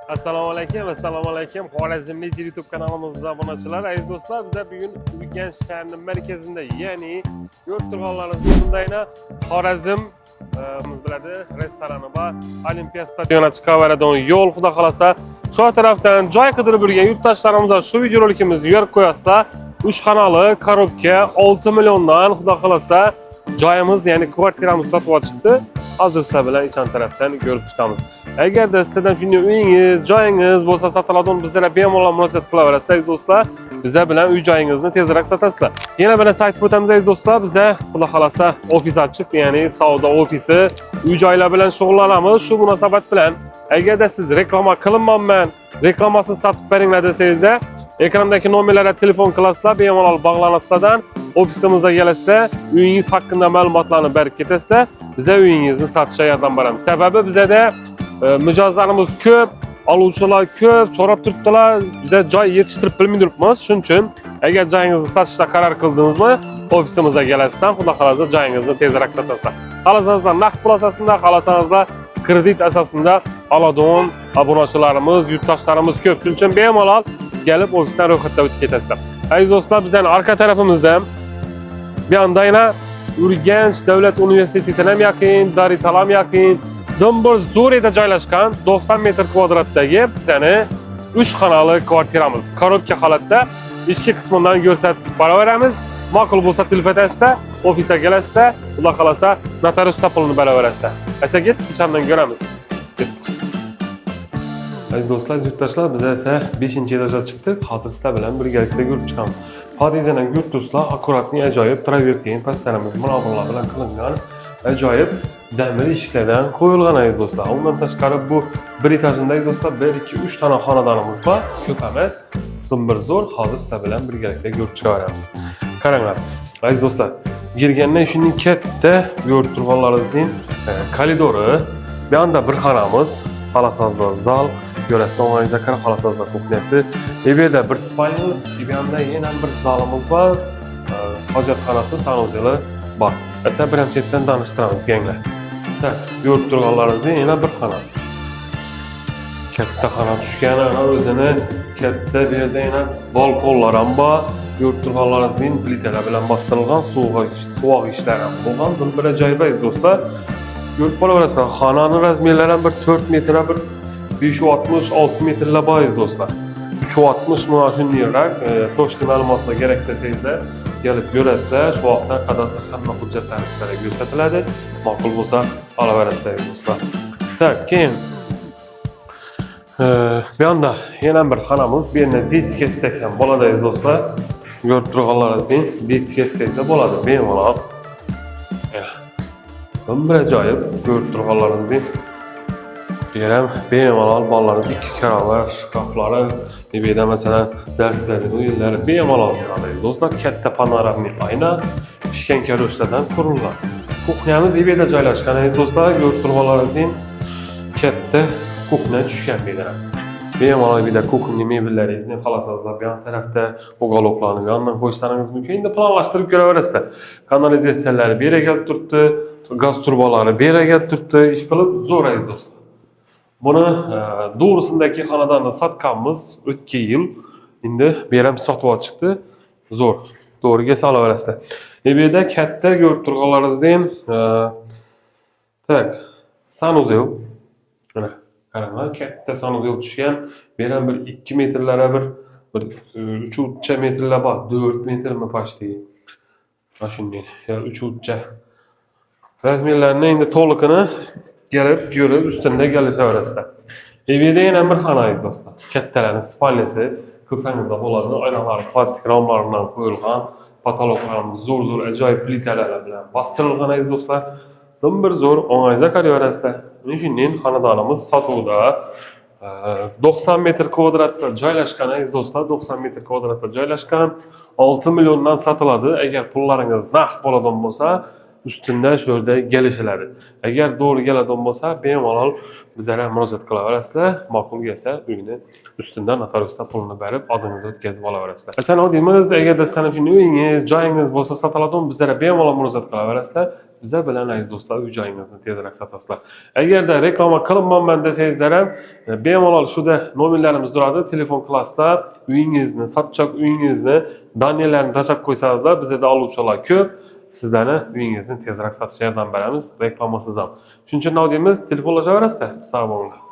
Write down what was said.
Assalomu alaykum. Xorazmli YouTube kanalımızda obunachilar. Aziz do'stlar, biz bugün Urganch shahrining markazida, ya'ni Yo'rttirg'onlarning o'rnidagi Xorazm biladi restorani va Olimpiya stadioniga chiqaveradigan yo'l, xudo xolasa, shu tarafdan joy qidirib yurgan yurtdoshlarimiz shu videorolikimizni yorib qo'yasizlar. 3 xonali korobka 6 milliondan, xudo xolasa, joyimiz, ya'ni kvartiramiz sotib olishibdi. Hozir sizlar bilan ichan tarafdan ko'rib chiqamiz. Agarda sizdan shunday uyingiz, joyingiz bo'lsa sotiladigan, bizlarga bemalol murojaat qilaverasizlar do'stlar. Bizlar bilan uy joyingizni tezroq sotasizlar. Yana bir narsa aytib o'tamiz do'stlar, bizda xudo xolasa ofis ochiq, ya'ni savdo ofisi, uy joylar bilan shug'ullanamiz. Shu munosabat bilan agarda siz reklama qilinmayman, reklamasini sotib beringlar desangizda, ekrandagi nomerlarga telefon qilasizlar, bemalol bog'lanasizlardan ofisimizga kelasizlar, uyingiz haqida ma'lumotlarni berib ketasizlar. Bizlar uyingizni sotishga yordam beramiz. Sababi bizda mijozlarimiz ko'p, oluvchilar ko'p, so'rab turibdilar. Biza joy yetishtirib bilmay turibmiz. Shuning uchun agar joyingizni sotishga qaror qildingizmi, ofisimizga kelasizdan, xudo xolasa joyingizni tezroq sotasizlar. Xohlasangiz naqd pul asosida, xohlasangiz kredit asosida oladigan obunachilarimiz, yurtdoshlarimiz ko'p. Shuning uchun bemalol kelib ofisdan ro'yxatdan o'tib ketasizlar. Aziz do'stlar, bizning orqa tarafimizda bir anda yana Urganch davlat universitetiga ham yaqin, Darital ham yaqin, Dombor Zo'reda joylashgan 90 metr kvadratdagi bizning 3 xonali kvartiramiz. Korobka holatda ichki qismidan ko'rsatib boraveramiz. Ma'qul bo'lsa telefon etasizlar, ofisga kelasizlar, xudo xolasa notarius pulini beraverasizlar. Asa ket, ichamdan ko'ramiz. Aziz do'stlar, yurtdoshlar, biz esa 5-etajga chiqdik. Hozir sizlar bilan birgalikda ko'rib chiqamiz. Podyezddan yurt do'stlar, akkuratni ajoyib travertin pastlarimiz muloqotlar bilan qilingan ajoyib damir eshiklardan qo'yilgan aziz do'stlar. Undan tashqari bu bir etajindagi do'stlar 1, 2, 3 ta xonadonimiz bor. Ko'p emas, bir zo'r. Hozir sizlar bilan birgalikda ko'rib chiqaveramiz. Qaranglar. Aziz do'stlar, girgandan shunning katta Yo'rttirg'onlarimizning koridori, bu yerda bir xonamiz, xolasizlar zal, ko'rasizlar, o'ng'ingizga qarab xolasizlar kuxnyasi, bu yerda bir spalnyamiz, bu yerda yana bir zalimiz bor, hojatxonasi, sanuzel bor. Esa birinchi chetdan tanishtiramiz ganglar. Tak, Yo'rttirg'onlarimizning yana bir xonasi. Katta xona tushgan, ana o'zini katta bu yerda yana balkonlar ham bor. Yo'rttirg'onlarimizning plitalar bilan bostirilgan suvoq ishlari ham bo'lgan. Bir ajoyib do'stlar. Ko'rib qolaverasizlar, xonaning razmerlari ham bir 4 metr, bir 5.60-6 metrlar bor do'stlar. 3.60 mana shuniyroq to'shli ma'lumotlar kerak desangizlar, kelib ko'rasizlar. Shu vaqtda qadasda hamma hujjatlar sizlarga ko'rsatiladi. Ma'qul bo'lsa olaverasizlar do'stlar. Tak, keyin bu yerda yana bir xonamiz, bu yerda detskiy kesak ham bo'ladi do'stlar. Yo'rttirg'onlarimizning detskiy kesakda bo'ladi, bemalol. Bir ajoyib Yo'rttirg'onlarimizning ham bemalol bolalarning 2 karavot shkaflari, bu yerda masalan darslarning o'yinlari bemalol sig'adi. Do'stlar, katta panoramli oyna pishgan karoshlardan qurilgan. Kuxnyamiz bu yerda joylashgan aziz do'stlar, Yo'rttirg'onlarimizning katta kuxnya tushgan bu yerda. Bemalol bir de kuxnya mebellarizni xolasizlar, bu tarafda uголокlarni yandan qo'yishlaringiz mumkin. Endi planlashtirib ko'raverasizlar. Kanalizatsiyalari bu yerga kelib turibdi, gaz turbalari bu yerga kelib turibdi, ish qilib zo'r aziz do'stlar. Buni doğrusundaki xonadonni sotganmiz o'tgan yil. Endi bu ham sotib olishdi. Zo'r. To'g'riga solaverasizlar. Bu yerda katta Yo'rttirg'onlarimizdan tak, sanuzel. Mana qaranglar, katta sanuzel tushgan. Bu ham bir 2 metrlara bir 3 metrlar bor, 4 metrmi почти. Mana shunday. Ya 3 razmerlarni endi to'liqini gelip görüp üstünde gelişeverasizlar. Evde yana bir xona do'stlar. Kattalarning spalnyasi, qilsangizda bo'ladi. Oynalar plastik ramlardan qo'yilgan, patologlarimiz zo'r ajoyib plitalar bilan bostirilgan aziz do'stlar. Bir zo'r o'ng'ingizga qaraverasizlar. Mana shunday xonadonimiz sotuvda 90 metr kvadratda joylashgan aziz do'stlar, 90 metr kvadratda joylashgan, 6 milliondan sotiladi. Agar pullaringiz naqd bo'ladigan bo'lsa, üstünde şöyle gelişeleri. Eğer doğru geladigan bo'lsa, bemalol bizlere murojaat qilaverasizlar. Ma'qul kelsa uyni ustidan notariusdan pulini berib, adıngizni o'tkazib olaverasizlar. Masalan, odimiz agarda sizlarning shunday uyingiz, joyingiz bo'lsa sotiladigan, bizlarga bemalol murojaat qilaverasizlar. Bizlar bilan aziz do'stlar uy joyingizni tezroq sotasizlar. Agarda reklama qilinmayman desangizlar ham bemalol shuda nomerlarimiz turadi. Telefon qilasizlar, uyingizni, sotchoq uyingizni, daniyalarini tashlab qo'ysangizlar, bizda oluvchilar ko'p. Sizlarni uyingizni tezroq sotishga yordam beramiz, reklamasiz ham. Shuning uchun nima deymiz? Telefonlashaverasizlar. Sog' bo'linglar.